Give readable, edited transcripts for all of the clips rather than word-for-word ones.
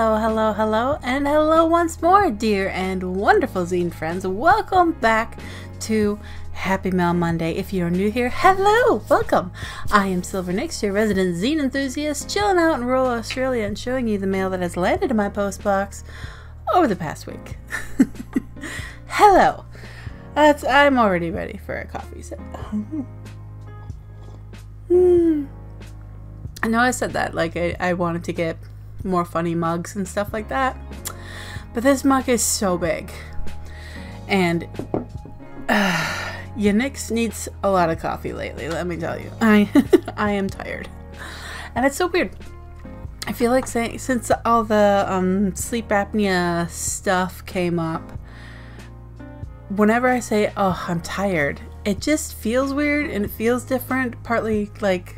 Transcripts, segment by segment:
Hello, hello, hello, and hello once more, dear and wonderful zine friends. Welcome back to Happy Mail Monday. If you're new here, hello, welcome. I am Silver Nix, your resident zine enthusiast, chilling out in rural Australia and showing you the mail that has landed in my post box over the past week. Hello. I'm already ready for a coffee sip. I know I said that, like I wanted to get more funny mugs and stuff like that, but this mug is so big, and Nix needs a lot of coffee lately, let me tell you. I am tired, and it's so weird. I feel like since all the sleep apnea stuff came up, whenever I say, oh, I'm tired, it just feels weird and it feels different, partly like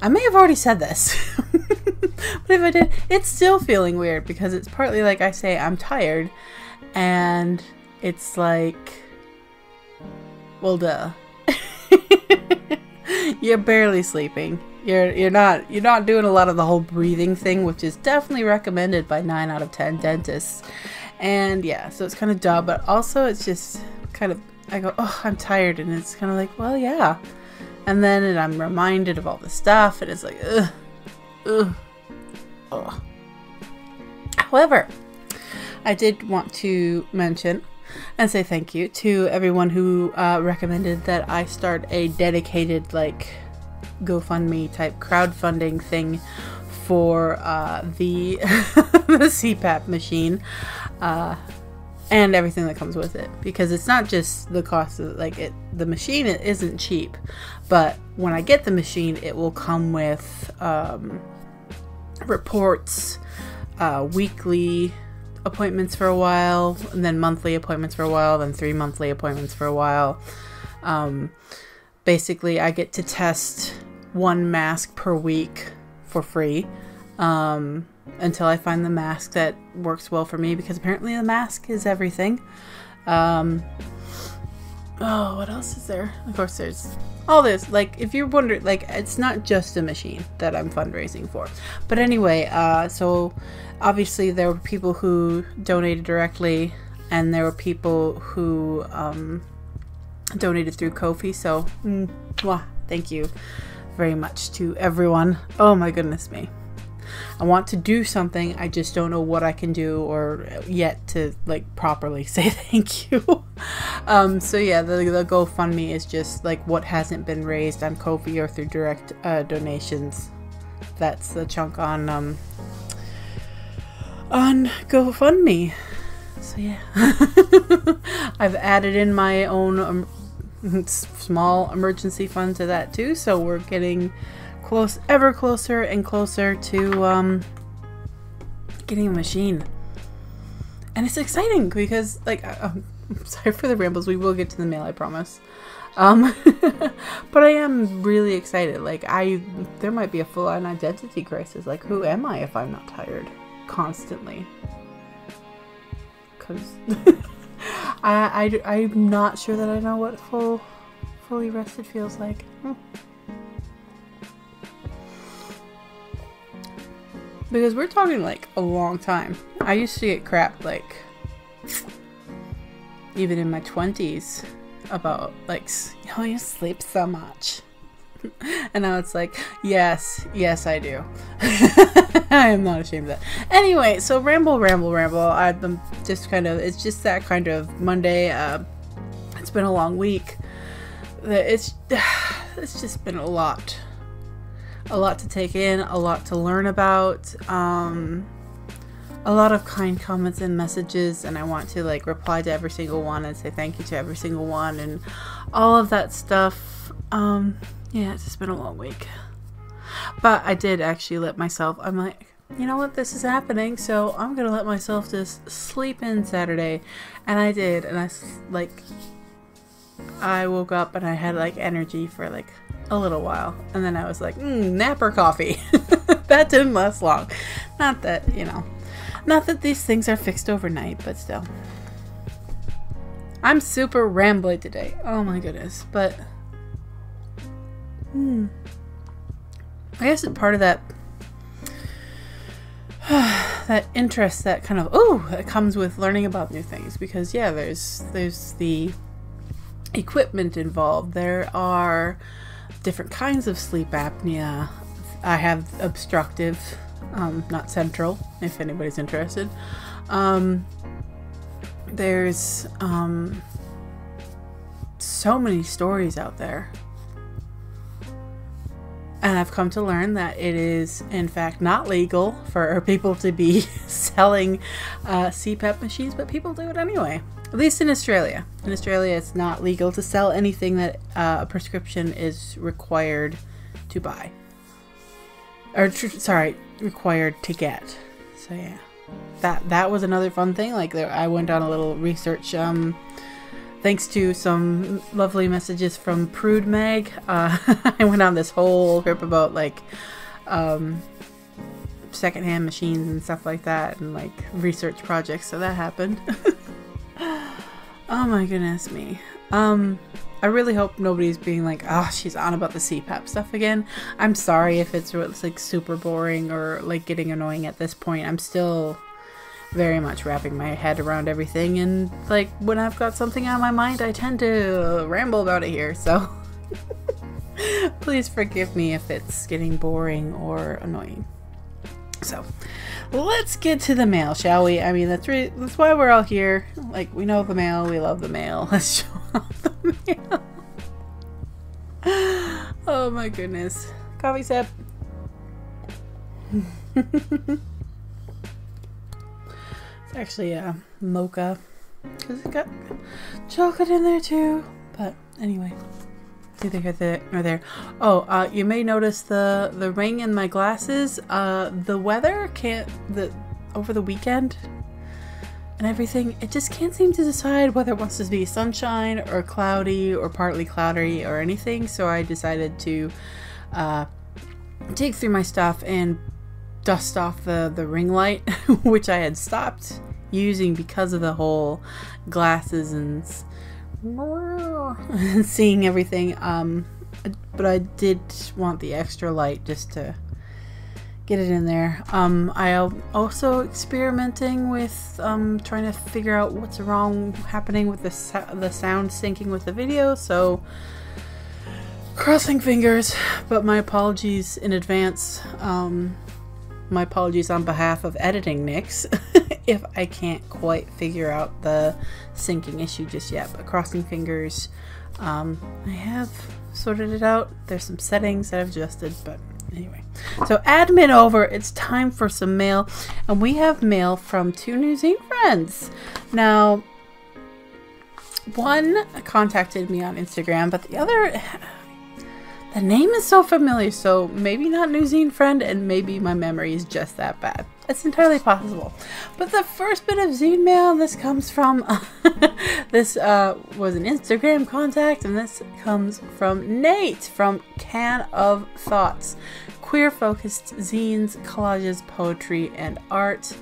I may have already said this, but if I did, it's still feeling weird because it's partly like I say I'm tired, and it's like, well, duh. You're barely sleeping. You're not doing a lot of the whole breathing thing, which is definitely recommended by 9 out of 10 dentists. And yeah, so it's kind of duh, but also it's just kind of, I go, oh, I'm tired, and it's kind of like, well, yeah. And then I'm reminded of all the stuff, and it's like, ugh. However, I did want to mention and say thank you to everyone who recommended that I start a dedicated, like, GoFundMe type crowdfunding thing for the the CPAP machine. And everything that comes with it, because it's not just the cost of the machine. It isn't cheap, but when I get the machine, it will come with reports, weekly appointments for a while, and then monthly appointments for a while, then 3 monthly appointments for a while. Basically, I get to test 1 mask per week for free. Until I find the mask that works well for me, because apparently the mask is everything. Oh, what else is there? Of course, there's all this. Like, if you're wondering, like, it's not just a machine that I'm fundraising for. But anyway, so obviously there were people who donated directly, and there were people who donated through Ko-fi. So, thank you very much to everyone. Oh my goodness me. I want to do something, I just don't know what I can do or yet to, like, properly say thank you. So yeah, the GoFundMe is just like what hasn't been raised on Ko-fi or through direct donations. That's the chunk on GoFundMe. So yeah, I've added in my own small emergency fund to that too, so we're getting ever closer and closer to getting a machine. And it's exciting because, like, I'm sorry for the rambles, we will get to the mail, I promise. But I am really excited. Like, there might be a full-on identity crisis. Like, who am I if I'm not tired constantly? Because I'm not sure that I know what fully rested feels like. Because we're talking, like, a long time. I used to get crap, like, even in my 20s about, like, oh, you sleep so much. And now it's like, yes, I do. I am not ashamed of that. Anyway, so ramble. I'm just it's just that kind of Monday. It's been a long week. It's just been a lot to take in, a lot to learn about, a lot of kind comments and messages, and I want to, like, reply to every single one and say thank you to every single one and all of that stuff. Yeah, it's just been a long week, but I did actually let myself, I'm like, you know what, this is happening, so I'm gonna let myself just sleep in Saturday. And I did, and I woke up and I had, like, energy for, like, a little while, and then I was like, nap or coffee. That didn't last long. Not that these things are fixed overnight, but still. I'm super rambly today. Oh my goodness. But I guess it's part of that that interest that kind of, ooh, that comes with learning about new things, because yeah, there's the equipment involved. There are different kinds of sleep apnea. I have obstructive, not central, if anybody's interested. There's so many stories out there. And I've come to learn that it is, in fact, not legal for people to be selling CPAP machines, but people do it anyway. At least in Australia. In Australia, it's not legal to sell anything that a prescription is required to buy. Or, required to get. So, yeah. That was another fun thing. Like, I went on a little research, thanks to some lovely messages from Prude Mag. I went on this whole trip about, like, secondhand machines and stuff like that, and, like, research projects, so that happened. Oh my goodness me. I really hope nobody's being like, oh, she's on about the CPAP stuff again. I'm sorry if it's like super boring or like getting annoying at this point. I'm still very much wrapping my head around everything, and like when I've got something on my mind, I tend to ramble about it here, so please forgive me if it's getting boring or annoying. So let's get to the mail, shall we? I mean, that's why we're all here. Like, we know the mail, we love the mail. Let's show off the mail. Oh my goodness. Coffee sip. It's actually a mocha, because it's got chocolate in there too. But anyway, it's either here or there. Oh, you may notice the ring in my glasses. The weather over the weekend and everything, it just can't seem to decide whether it wants to be sunshine or cloudy or partly cloudy or anything. So I decided to dig through my stuff and dust off the ring light, which I had stopped using because of the whole glasses and seeing everything. But I did want the extra light just to get it in there. I am also experimenting with trying to figure out what's happening with the sound syncing with the video. So crossing fingers, but my apologies in advance. My apologies on behalf of editing Nix if I can't quite figure out the syncing issue just yet, but crossing fingers. I have sorted it out. There's some settings that I've adjusted, but anyway. So admin over, it's time for some mail, and we have mail from 2 new zine friends. Now, one contacted me on Instagram, but the other, the name is so familiar, so maybe not new zine friend, and maybe my memory is just that bad. It's entirely possible. But the first bit of zine mail, this comes from, this was an Instagram contact, and this comes from Nate from Can of Thoughts. Queer-focused zines, collages, poetry, and art.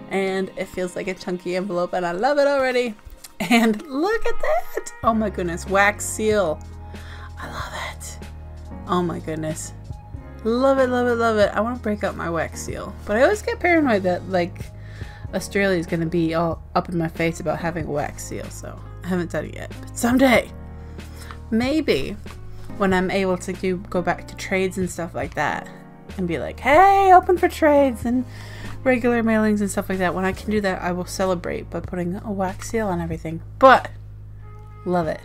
And it feels like a chunky envelope, and I love it already. And look at that! Oh my goodness, wax seal. I love it. Oh my goodness. Love it, love it, love it. I want to break up my wax seal. But I always get paranoid that, like, Australia is going to be all up in my face about having a wax seal. So I haven't done it yet. But someday, maybe, when I'm able to go back to trades and stuff like that, and be like, hey, open for trades and regular mailings and stuff like that. When I can do that, I will celebrate by putting a wax seal on everything. But, love it.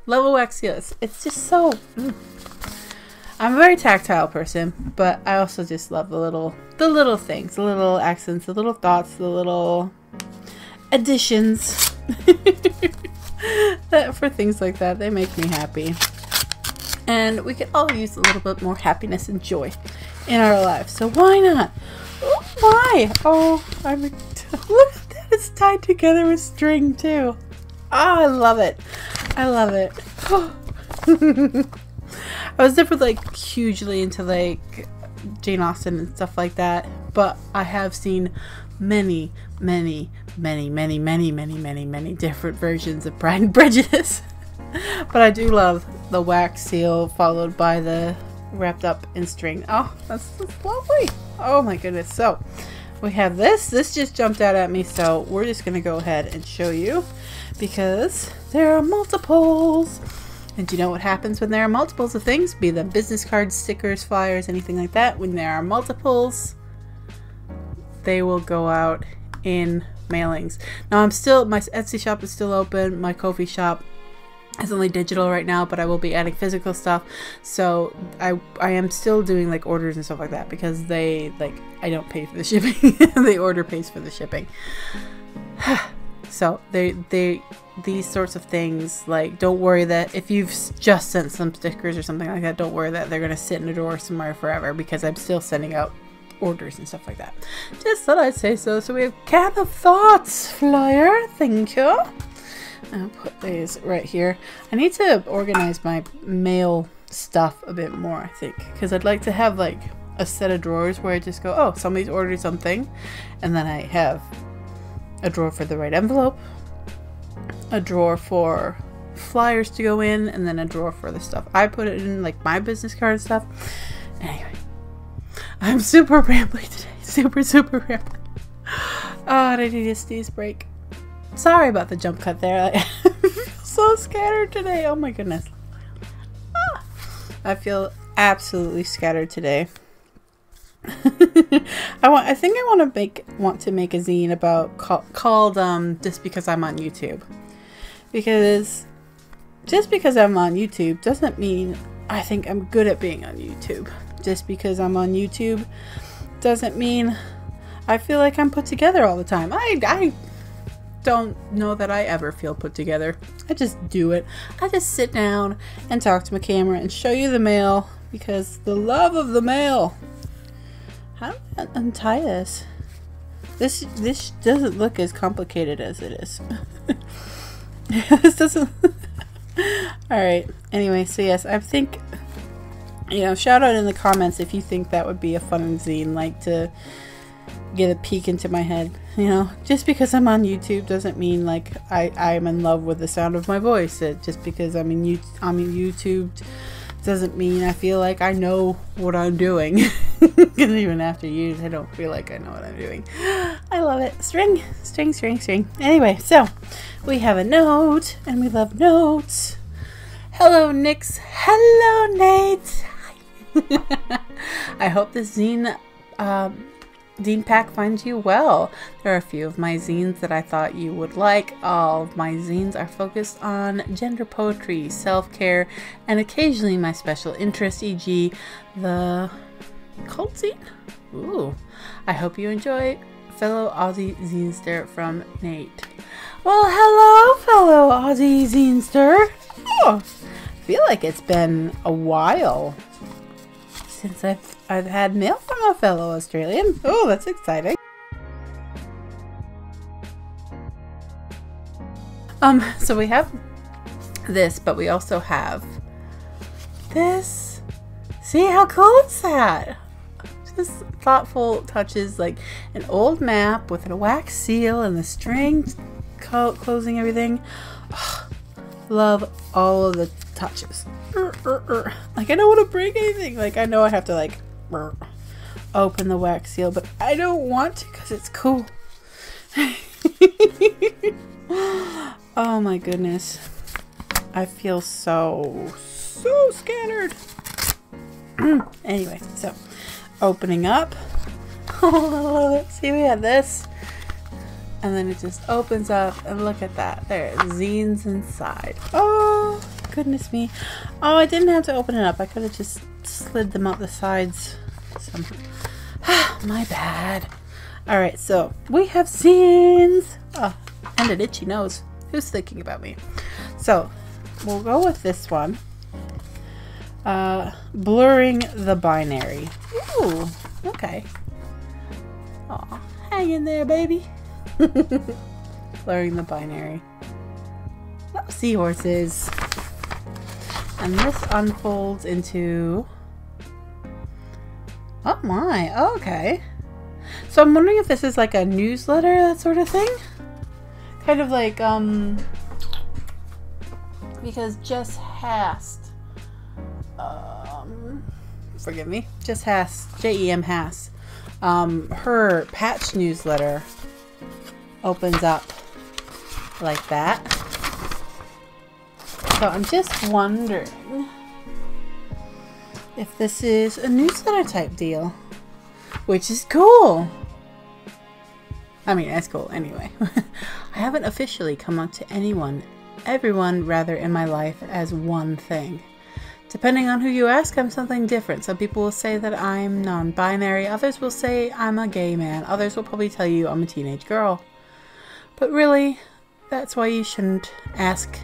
Love a wax seal. It's just so... I'm a very tactile person, but I also just love the little things, the little accents, the little thoughts, the little additions. That for things like that, they make me happy. And we could all use a little bit more happiness and joy in our lives, so why not? Oh my! Oh, look at that! It's tied together with string too. Oh, I love it. I love it. I was never like hugely into like Jane Austen and stuff like that, but I have seen many different versions of Pride and Prejudice. But I do love the wax seal followed by the wrapped up in string. Oh, that's lovely. Oh my goodness. So we have this. This just jumped out at me, so we're just going to go ahead and show you because there are multiples. And do you know what happens when there are multiples of things? Be them business cards, stickers, flyers, anything like that. When there are multiples, they will go out in mailings. Now my Etsy shop is still open. My Ko-fi shop is only digital right now, but I will be adding physical stuff. So I am still doing like orders and stuff like that because I don't pay for the shipping. The order pays for the shipping. So these sorts of things, like, don't worry that if you've just sent some stickers or something like that, don't worry that they're going to sit in a drawer somewhere forever, because I'm still sending out orders and stuff like that. Just thought I'd say so. So we have Can of Thoughts flyer. Thank you. I'll put these right here. I need to organize my mail stuff a bit more, I think, because I'd like to have like a set of drawers where I just go, oh, somebody's ordered something, and then I have a drawer for the right envelope, a drawer for flyers to go in, and then a drawer for the stuff I put it in, like my business card stuff. Anyway, I'm super rambly today. Super rambly. Oh, I need a sneeze break. Sorry about the jump cut there. I feel so scattered today. Oh my goodness. I feel absolutely scattered today. I think I want to make a zine about called Just Because I'm on YouTube, because just because I'm on YouTube doesn't mean I think I'm good at being on YouTube. Just because I'm on YouTube doesn't mean I feel like I'm put together all the time. I don't know that I ever feel put together. I just do it. I just sit down and talk to my camera and show you the mail, because the love of the mail. How do I untie this? This doesn't look as complicated as it is. This doesn't. Alright. Anyway, so yes, I think, shout out in the comments if you think that would be a fun zine, like to get a peek into my head. Just because I'm on YouTube doesn't mean like I'm in love with the sound of my voice. Just because I'm in YouTube doesn't mean I feel like I know what I'm doing. Because even after years, I don't feel like I know what I'm doing. I love it. String. Anyway, so we have a note, and we love notes. Hello, Nix. Hello, Nate. Hi. I hope this zine pack finds you well. There are a few of my zines that I thought you would like. All of my zines are focused on gender poetry, self-care, and occasionally my special interest, e.g. the cult zine. Ooh. I hope you enjoy. Fellow Aussie zinester from Nate. Well, hello, fellow Aussie zinester. Oh, I feel like it's been a while since I've had mail from a fellow Australian. Oh, that's exciting. So we have this, but we also have this. See how cool is that? Just thoughtful touches, like an old map with a wax seal and the string closing everything. Oh, love all of the touches. Like, I don't want to break anything. Like, I know I have to like open the wax seal, but I don't want to because it's cool. Oh my goodness, I feel so scattered. Anyway, so opening up. Oh, I love it. See, we have this, and then it just opens up, and look at that. There are zines inside. Oh goodness me. Oh, I didn't have to open it up. I could have just slid them out the sides somehow. My bad. Alright, so we have zines. Oh, and an itchy nose. Who's thinking about me? So we'll go with this one. Blurring the binary. Ooh, okay. Aw, hang in there, baby. Blurring the binary. Oh, seahorses. And this unfolds into... Oh my, okay. So I'm wondering if this is like a newsletter, that sort of thing? Kind of like, because Jess Hast, forgive me, Jess Hast, Jem Hast, Her patch newsletter opens up like that. So I'm just wondering if this is a newsletter type deal, which is cool. I mean, that's cool anyway. I haven't officially come up to everyone rather in my life as one thing. Depending on who you ask, I'm something different. Some people will say that I'm non-binary. Others will say I'm a gay man. Others will probably tell you I'm a teenage girl. But really, that's why you shouldn't ask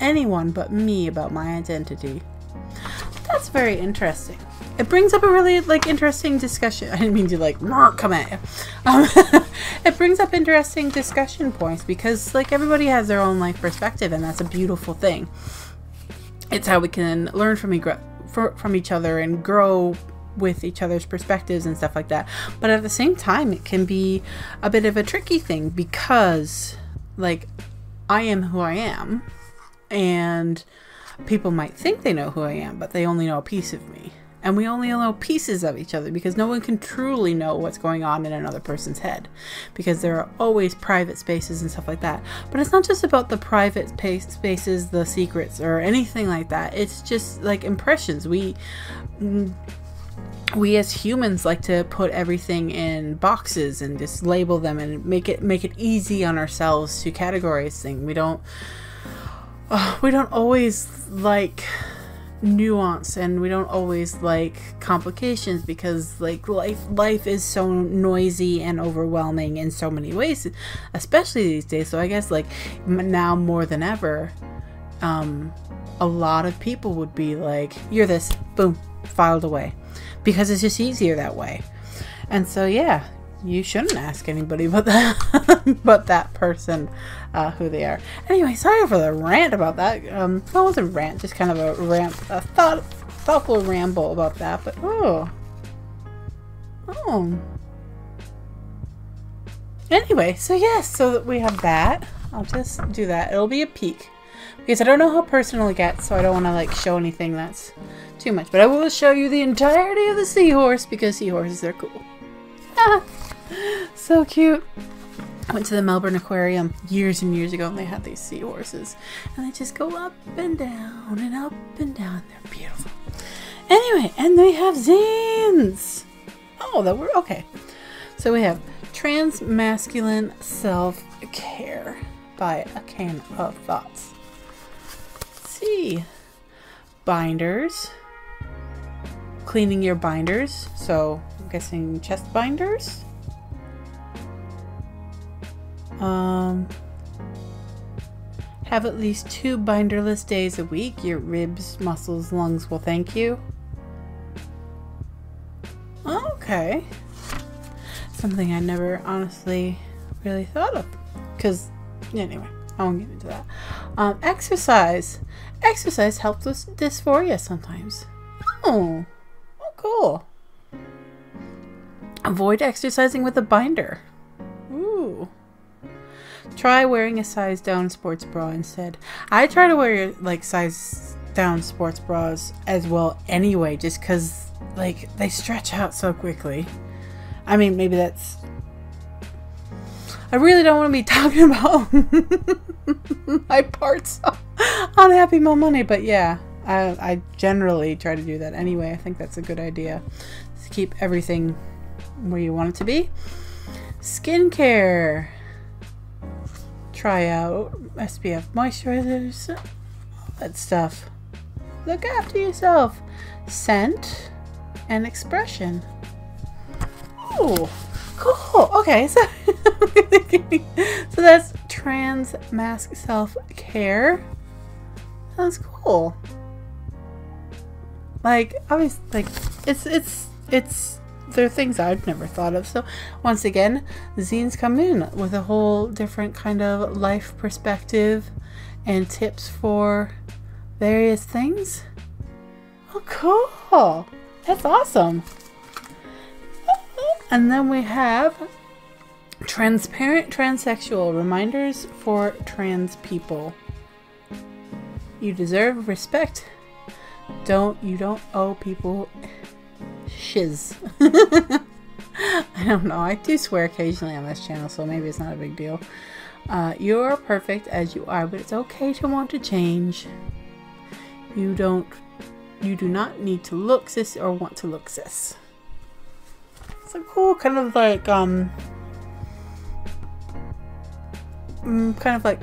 anyone but me about my identity. That's very interesting. It brings up a really interesting discussion. I didn't mean to come at you. It brings up interesting discussion points because everybody has their own life perspective, and that's a beautiful thing. It's how we can learn from each other and grow with each other's perspectives and stuff like that. But at the same time, it can be a bit of a tricky thing because I am who I am, and people might think they know who I am, but they only know a piece of me. And we only know pieces of each other because no one can truly know what's going on in another person's head, because there are always private spaces and stuff like that. But it's not just about the private spaces, the secrets, or anything like that. It's just impressions. We as humans like to put everything in boxes and just label them and make it easy on ourselves to categorize things. We don't always like nuance, and we don't always like complications because life is so noisy and overwhelming in so many ways, especially these days. So I guess now more than ever, a lot of people would be like, you're this, boom, filed away, because it's just easier that way. And so yeah, you shouldn't ask anybody but that person who they are. Anyway, sorry for the rant about that. Well, it wasn't a rant, just kind of a thoughtful ramble about that. But anyway, so yes, so we have that. I'll just do that. It'll be a peek because I don't know how personal it gets, so I don't want to show anything that's too much. But I will show you the entirety of the seahorse because seahorses are cool. So cute. I went to the Melbourne Aquarium years and years ago, and they had these seahorses, and they just go up and down and up and down. They're beautiful. Anyway, and they have zines. Oh, that were okay. So we have Trans-Masculine Self-Care by A Can of Thoughts. Let's see. Binders. Cleaning your binders. So I'm guessing chest binders. Have at least 2 binderless days a week. Your ribs, muscles, lungs will thank you. Okay. Something I never honestly really thought of. Because, anyway, I won't get into that. Exercise. Exercise helps with dysphoria sometimes. Oh, cool. Avoid exercising with a binder. Ooh. Try wearing a size down sports bra instead. I try to wear size down sports bras as well anyway, just because they stretch out so quickly. I mean, maybe that's... I really don't want to be talking about my parts on Happy Mo Money, but yeah, I generally try to do that anyway. I think that's a good idea. To keep everything where you want it to be. Skincare. Try out SPF moisturizers, all that stuff. Look after yourself. Scent and expression. Oh, cool. Okay, so so that's trans mask self-care. That's cool. Obviously, it's there are things I've never thought of. So once again, zines come in with a whole different kind of life perspective and tips for various things. Oh, cool. That's awesome. And then we have transparent transsexual reminders for trans people. You deserve respect. You don't owe people shiz. I don't know. I do swear occasionally on this channel, so maybe it's not a big deal. You're perfect as you are, but it's okay to want to change. You do not need to look cis or want to look cis. It's a cool kind of like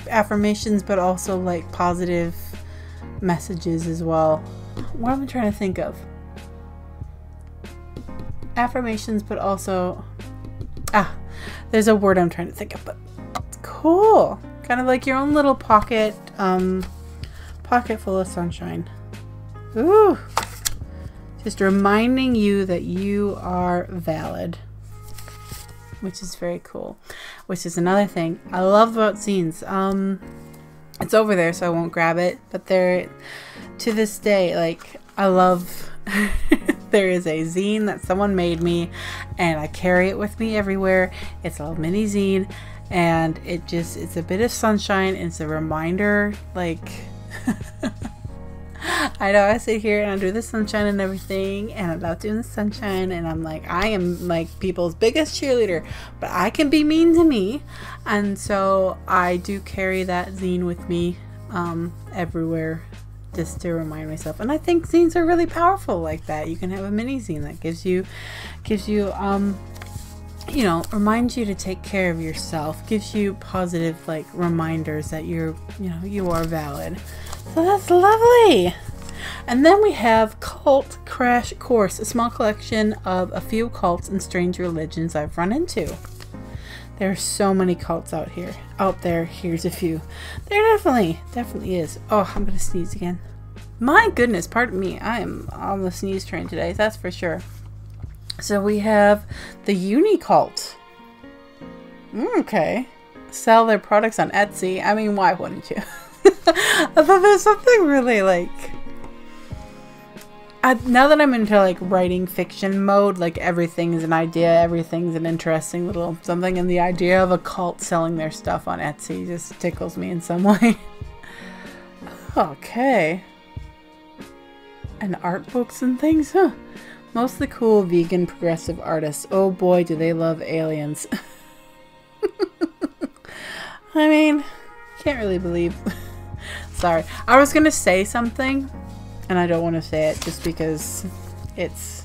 affirmations, but also like positive messages as well. What am I trying to think of? Affirmations, but also there's a word I'm trying to think of, but it's cool. Kind of like your own little pocket full of sunshine. Ooh, just reminding you that you are valid, which is very cool. Which is another thing I love about zines. It's over there, so I won't grab it, but there, to this day, like, I love there is a zine that someone made me, and I carry it with me everywhere. It's a mini zine, and it's a bit of sunshine. It's a reminder, like, I know I sit here and I do the sunshine and everything, and I love doing the sunshine, and I'm like, I am like people's biggest cheerleader, but I can be mean to me, and so I do carry that zine with me everywhere, just to remind myself. And I think zines are really powerful like that. You can have a mini zine that gives you you know, reminds you to take care of yourself, gives you positive like reminders that you are valid. So that's lovely. And then we have Cult Crash Course, a small collection of a few cults and strange religions I've run into. There are so many cults out there. Here's a few. There definitely is. Oh, I'm gonna sneeze again. My goodness, pardon me. I am on the sneeze train today, that's for sure. So we have the Uni Cult. Okay. Sell their products on Etsy. I mean, why wouldn't you? I thought there's something really like... now that I'm into like writing fiction mode, like everything is an idea, everything's an interesting little something, and the idea of a cult selling their stuff on Etsy just tickles me in some way. Okay. And art books and things, huh? Mostly cool vegan progressive artists. Oh boy, do they love aliens. I mean, can't really believe. Sorry. I was gonna say something, and I don't want to say it just because it's...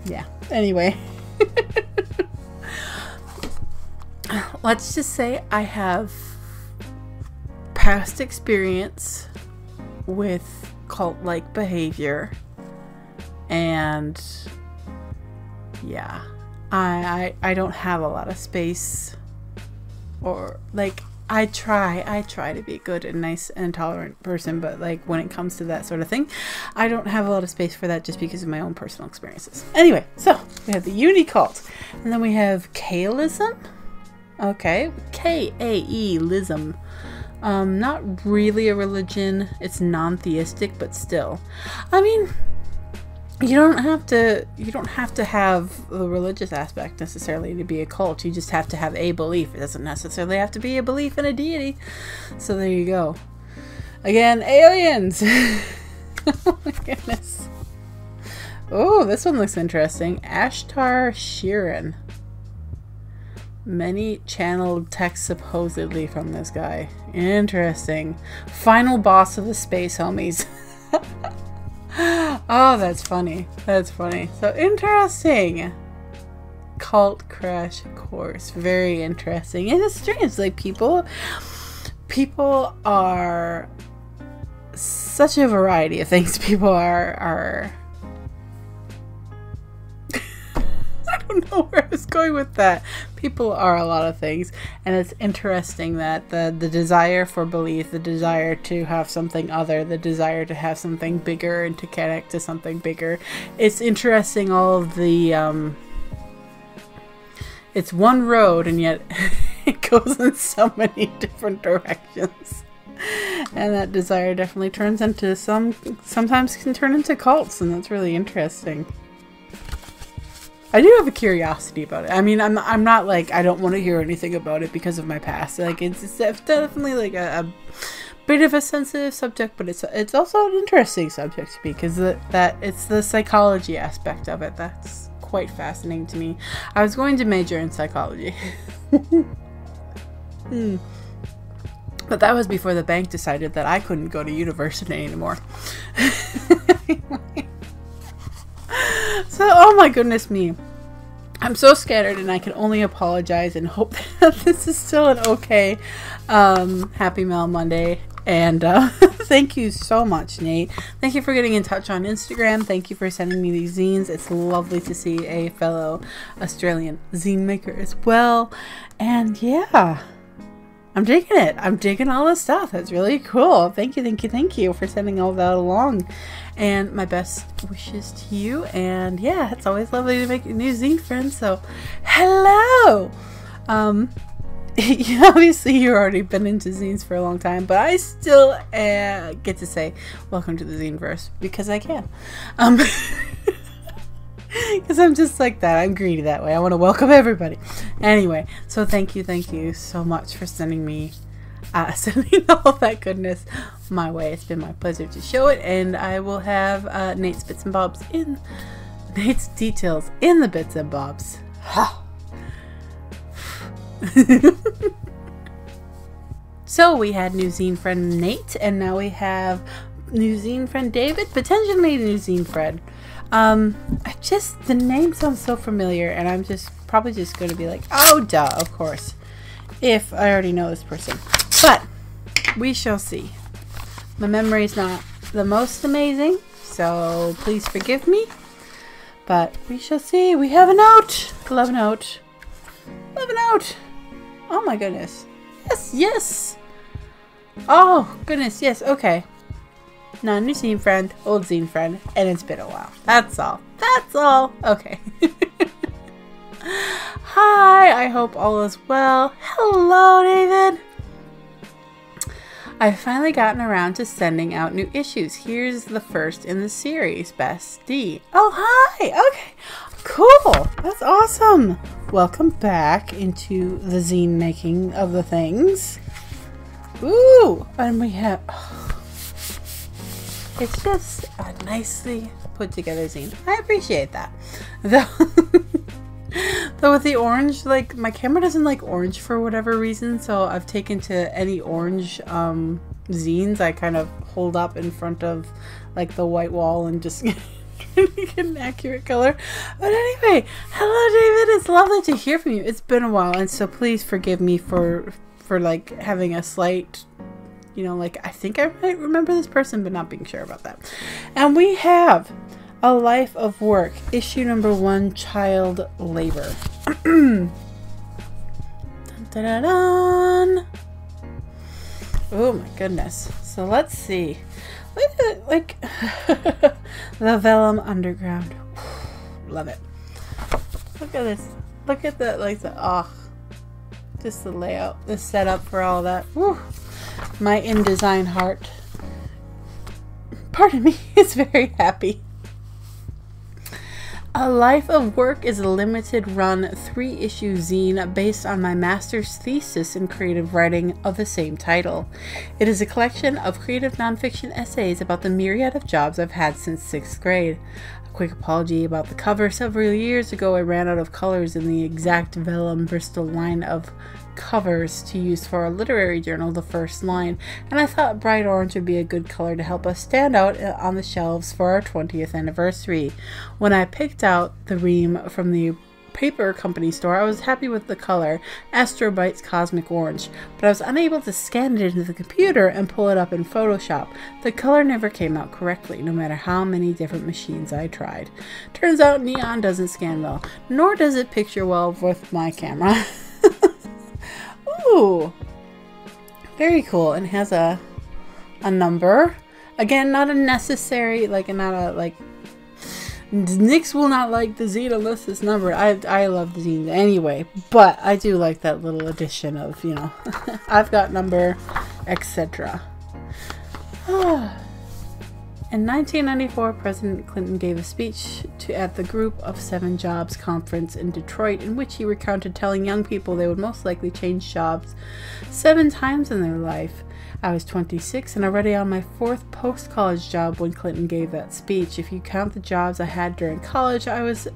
yeah. Anyway. Let's just say I have past experience with cult-like behavior. And yeah, I don't have a lot of space, or like I try to be a good and nice and tolerant person, but like when it comes to that sort of thing, I don't have a lot of space for that just because of my own personal experiences. Anyway, so we have the Uni Cult, and then we have Kaelism. Okay, K-A-E-lism. Not really a religion. It's non-theistic, but still. I mean, you don't have to have the religious aspect necessarily to be a cult. You just have to have a belief. It doesn't necessarily have to be a belief in a deity. So there you go. Again, aliens. Oh my goodness. Oh, this one looks interesting. Ashtar Sheeran. Many channeled text supposedly from this guy. Interesting. Final boss of the space homies. Oh, that's funny. That's funny. So interesting. Cult Crash Course. Very interesting. And it's strange. Like people are such a variety of things. People are I don't know where I was going with that. People are a lot of things, and it's interesting that the desire for belief, the desire to have something other, the desire to have something bigger and to connect to something bigger. It's interesting, all of the it's one road, and yet it goes in so many different directions. And that desire definitely turns into sometimes can turn into cults, and that's really interesting. I do have a curiosity about it. I mean, I'm not like, I don't want to hear anything about it because of my past. Like, it's definitely like a bit of a sensitive subject, but it's also an interesting subject to me because that it's the psychology aspect of it that's quite fascinating to me. I was going to major in psychology. But that was before the bank decided that I couldn't go to university anymore. So, oh my goodness me. I'm so scattered, and I can only apologize and hope that this is still an okay Happy Mail Monday. And thank you so much, Nate. Thank you for getting in touch on Instagram. Thank you for sending me these zines. It's lovely to see a fellow Australian zine maker as well. And yeah, I'm digging it. I'm digging all this stuff. It's really cool. Thank you for sending all that along. And my best wishes to you. And yeah, it's always lovely to make new zine friends. So, hello! Obviously you've already been into zines for a long time, but I still get to say welcome to the Zineverse because I can. Because I'm just like that. I'm greedy that way. I want to welcome everybody. Anyway, so thank you so much for sending me sending all that goodness my way. It's been my pleasure to show it, and I will have Nate's details in the bits and bobs. So we had new zine friend Nate, and now we have new zine friend David, potentially new zine friend. The name sounds so familiar, and I'm probably just going to be like, oh duh, of course, if I already know this person. But we shall see. My memory's not the most amazing, so please forgive me. But we shall see. We have a note. Love a note. Love a note. Oh my goodness. Yes. Oh goodness, yes, okay. Now, new zine friend, old zine friend, and it's been a while. That's all. Okay. Hi, I hope all is well. Hello, David. I've finally gotten around to sending out new issues. Here's the first in the series, Best D. Oh, hi. Okay. Cool. That's awesome. Welcome back into the zine making of the things. Ooh. And we have... it's just a nicely put together zine. I appreciate that. Though with the orange, like, my camera doesn't like orange for whatever reason, so I've taken to any orange zines I kind of hold up in front of like the white wall and just get an accurate color. But anyway, hello David, it's lovely to hear from you. It's been a while, and so please forgive me for like having a slight, like, I think I might remember this person but not being sure about that. And we have A Life of Work, issue number 1, Child Labor. Dun, dun, dun, dun. Oh my goodness. So let's see. Look at, like, the Vellum Underground. Love it. Look at this. Look at the, like, just the layout, the setup for all that. Woo. My InDesign heart, pardon me, is very happy. A Life of Work is a limited run 3-issue zine based on my master's thesis in creative writing of the same title. It is a collection of creative nonfiction essays about the myriad of jobs I've had since 6th grade. A quick apology about the cover. Several years ago I ran out of colors in the exact vellum Bristol line of covers to use for a literary journal, The First Line, and I thought bright orange would be a good color to help us stand out on the shelves for our 20th anniversary. When I picked out the ream from the paper company store, I was happy with the color, Astrobytes Cosmic Orange, but I was unable to scan it into the computer and pull it up in Photoshop. The color never came out correctly, no matter how many different machines I tried. Turns out neon doesn't scan well, nor does it picture well with my camera. Ooh, very cool. And has a number. Again, not a necessary, like, not a, like, Nix will not like the zine unless it's numbered. I love the zine anyway, but I do like that little addition of, I've got number, etc. In 1994, President Clinton gave a speech at the Group of 7 Jobs conference in Detroit, in which he recounted telling young people they would most likely change jobs 7 times in their life. I was 26 and already on my 4th post-college job when Clinton gave that speech. If you count the jobs I had during college, I was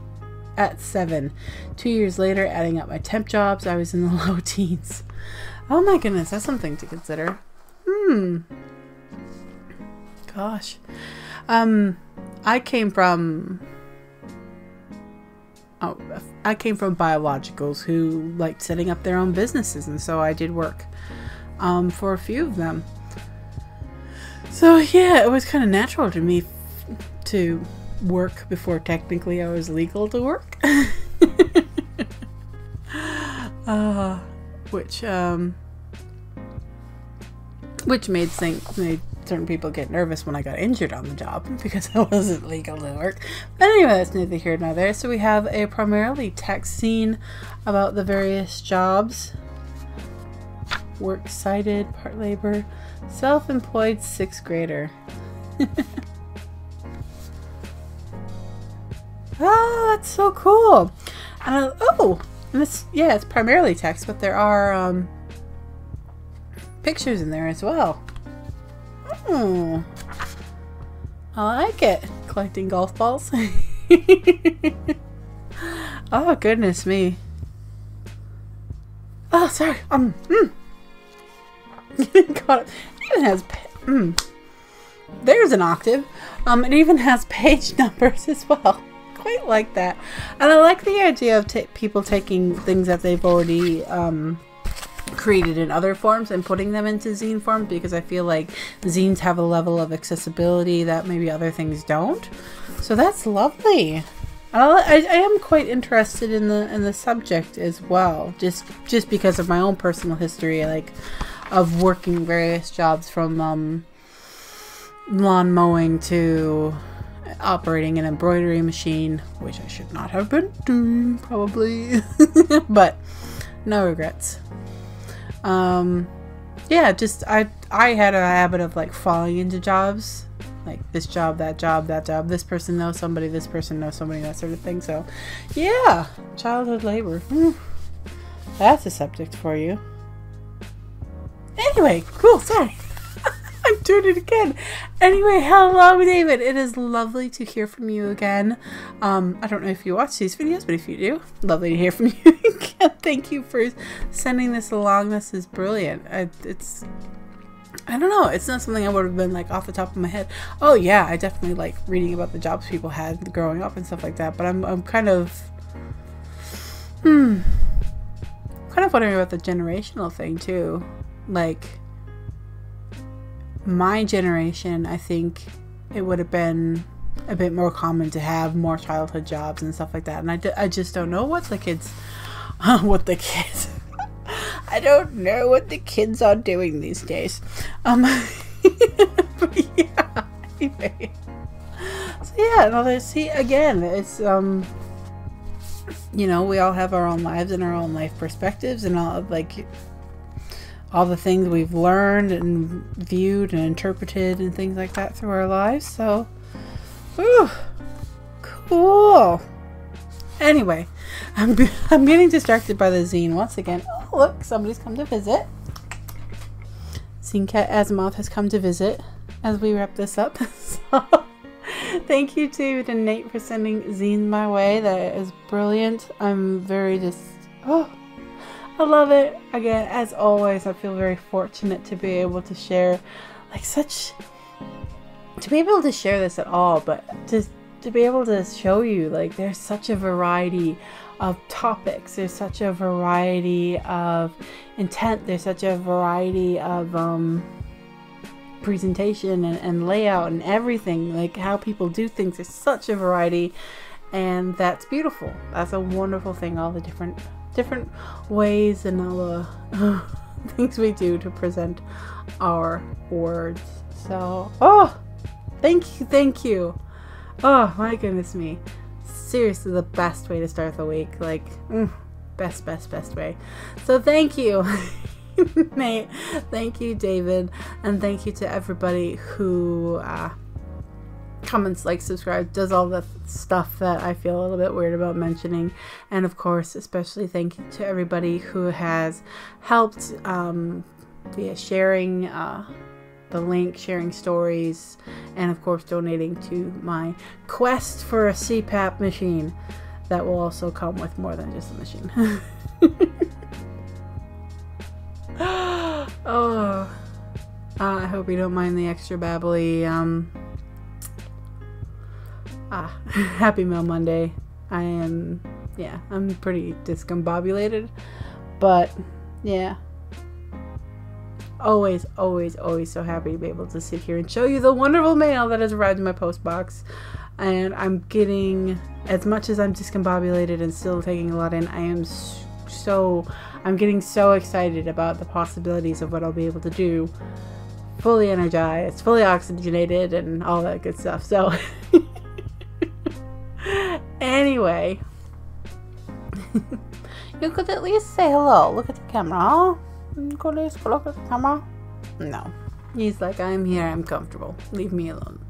at 7. 2 years later, adding up my temp jobs, I was in the low teens. Oh my goodness, that's something to consider. Gosh. I came from biologicals who liked setting up their own businesses, and so I did work for a few of them. So yeah, it was kind of natural to me to work before technically I was legal to work. Which made certain people get nervous when I got injured on the job because I wasn't legal to work. But anyway, that's neither here nor there. So we have a primarily text zine about the various jobs. Works cited, part labor, self-employed 6th grader. Oh, that's so cool. And it's primarily text, but there are pictures in there as well. Oh, I like it. Collecting golf balls. Oh, goodness me. Oh, sorry. Got it. It even has there's an octave. It even has page numbers as well. Quite like that. And I like the idea of people taking things that they've already created in other forms and putting them into zine form, because I feel like zines have a level of accessibility that maybe other things don't. So that's lovely. I am quite interested in the subject as well, just because of my own personal history, like of working various jobs, from lawn mowing to operating an embroidery machine, which I should not have been doing probably, but no regrets. Yeah, just I had a habit of like falling into jobs, like this job, that job, that job, this person knows somebody, this person knows somebody, that sort of thing. So yeah, childhood labor. That's a subject for you. Anyway, cool, sorry. I'm doing it again. Anyway, hello David. It is lovely to hear from you again. I don't know if you watch these videos, but if you do, lovely to hear from you again. Thank you for sending this along. This is brilliant. I don't know, it's not something I would have been like off the top of my head. Oh yeah, I definitely like reading about the jobs people had growing up and stuff like that, but I'm kind of wondering about the generational thing too. Like, my generation, I think it would have been a bit more common to have more childhood jobs and stuff like that. And I just don't know what the kids I don't know what the kids are doing these days. But yeah, anyway. So yeah, see, again, it's, you know, we all have our own lives and our own life perspectives and all the things we've learned and viewed and interpreted and things like that through our lives. So, ooh, cool. Anyway, I'm getting distracted by the zine once again. Oh, look, somebody's come to visit. Zine Cat Asimov has come to visit as we wrap this up. So, thank you, David and Nate, for sending zines my way. That is brilliant. I'm very I love it. Again, as always, I feel very fortunate to be able to share to be able to share this at all, but just to be able to show you, like, there's such a variety of topics, there's such a variety of intent, there's such a variety of presentation and layout and everything, like how people do things. There's such a variety, and that's beautiful. That's a wonderful thing, all the different ways and all the things we do to present our words. So, thank you. Oh my goodness me. Seriously, the best way to start the week. Like, best way. So thank you, Nate. Thank you, David. And thank you to everybody who comments, like, subscribe, does all the stuff that I feel a little bit weird about mentioning. And of course, especially thank you to everybody who has helped via sharing the link, sharing stories, and of course donating to my quest for a CPAP machine. that will also come with more than just a machine. Oh, I hope you don't mind the extra babbly. Happy Mail Monday. I'm pretty discombobulated, but yeah, always so happy to be able to sit here and show you the wonderful mail that has arrived in my post box. And I'm getting, as much as I'm discombobulated and still taking a lot in, I'm getting so excited about the possibilities of what I'll be able to do. Fully energized, fully oxygenated, and all that good stuff. So, anyway, you could at least say hello. Look at the camera. You could at least look at the camera. No. He's like, I'm here, I'm comfortable. Leave me alone.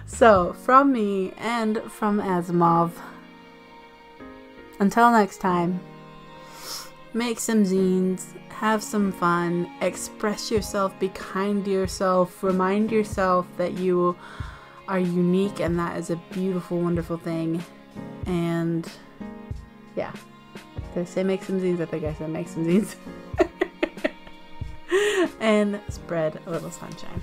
So, from me and from Asimov, until next time, make some zines, have some fun, express yourself, be kind to yourself, remind yourself that you are unique and that is a beautiful, wonderful thing. And yeah, did I say make some zines? I think I said make some zines. And spread a little sunshine.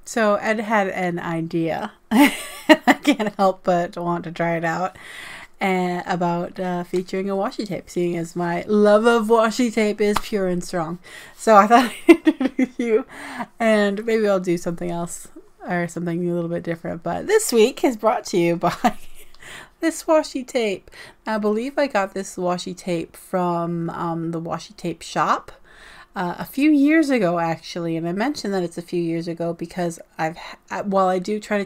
So Ed had an idea. I can't help but want to try it out. About featuring a washi tape, seeing as my love of washi tape is pure and strong. So I thought I'd introduce you, and maybe I'll do something else or something a little bit different. But this week is brought to you by this washi tape. I believe I got this washi tape from the washi tape shop a few years ago, actually. And I mentioned that it's a few years ago because while I do try to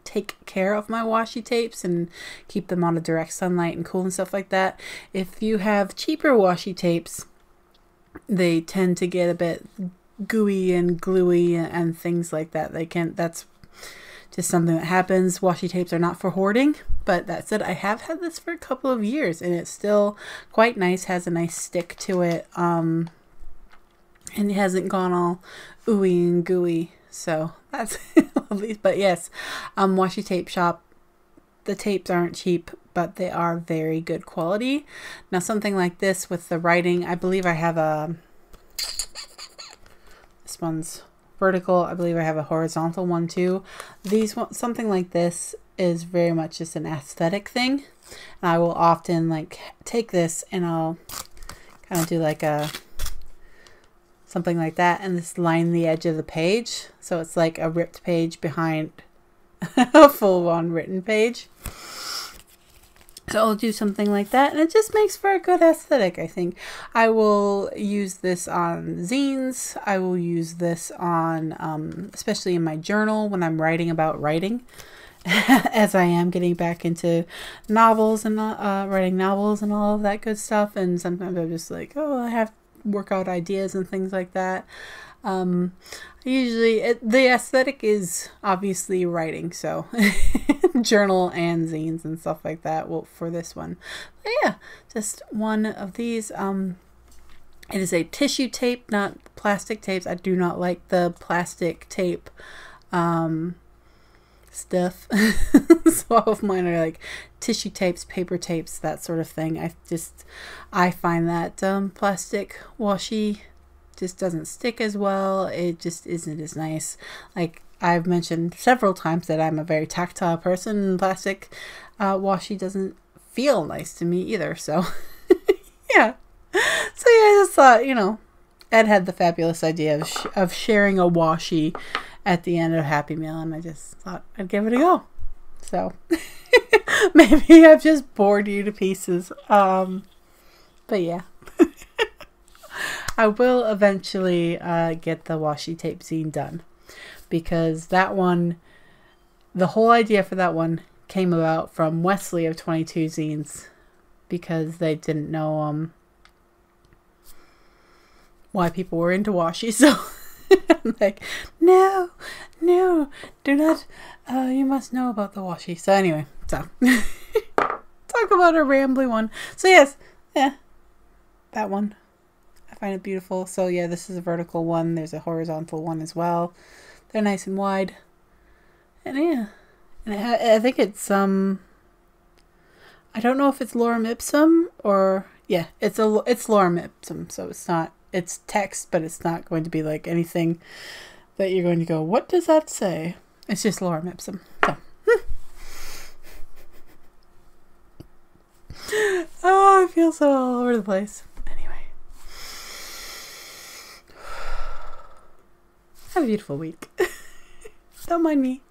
take care of my washi tapes and keep them out of direct sunlight and cool and stuff like that, if you have cheaper washi tapes, they tend to get a bit gooey and gluey and things like that. That's just something that happens. Washi tapes are not for hoarding, but that said, I have had this for a couple of years and it's still quite nice, has a nice stick to it. And it hasn't gone all ooey and gooey, so that's at least. But yes, washi tape shop. The tapes aren't cheap, but they are very good quality. Now, something like this with the writing, I believe I have this one's vertical. I believe I have a horizontal one too. Something like this is very much just an aesthetic thing, and I will often like take this and I'll kind of do like something like that and just line the edge of the page so it's like a ripped page behind a full-on written page. So I'll do something like that and it just makes for a good aesthetic, I think. I will use this on zines. I will use this on especially in my journal when I'm writing about writing, as I am getting back into novels and writing novels and all of that good stuff. And sometimes I'm just like, oh, I have work out ideas and things like that. Usually the aesthetic is obviously writing, so journal and zines and stuff like that for this one. But yeah, just one of these. It is a tissue tape, not plastic tapes. I do not like the plastic tape stuff. So all of mine are like tissue tapes, paper tapes, that sort of thing. I find that plastic washi just doesn't stick as well. It just isn't as nice. Like I've mentioned several times that I'm a very tactile person, and plastic washi doesn't feel nice to me either. So yeah. So yeah, I just thought, Ed had the fabulous idea of sharing a washi at the end of Happy Meal, and I just thought I'd give it a go. So maybe I've just bored you to pieces. But yeah. I will eventually get the washi tape zine done, because that one, the whole idea for that one came about from Wesley of 22 Zines, because they didn't know why people were into washi. So I'm like, no, do not, you must know about the washi. So anyway, talk talk about a rambly one. So yes, yeah, that one. I find it beautiful. So yeah, this is a vertical one. There's a horizontal one as well. They're nice and wide. And yeah, and I think it's I don't know if it's lorem ipsum or yeah, it's lorem ipsum. So it's text, but it's not going to be like anything that you're going to go, what does that say? It's just lorem ipsum. So. Oh, I feel so all over the place. Anyway. Have a beautiful week. Don't mind me.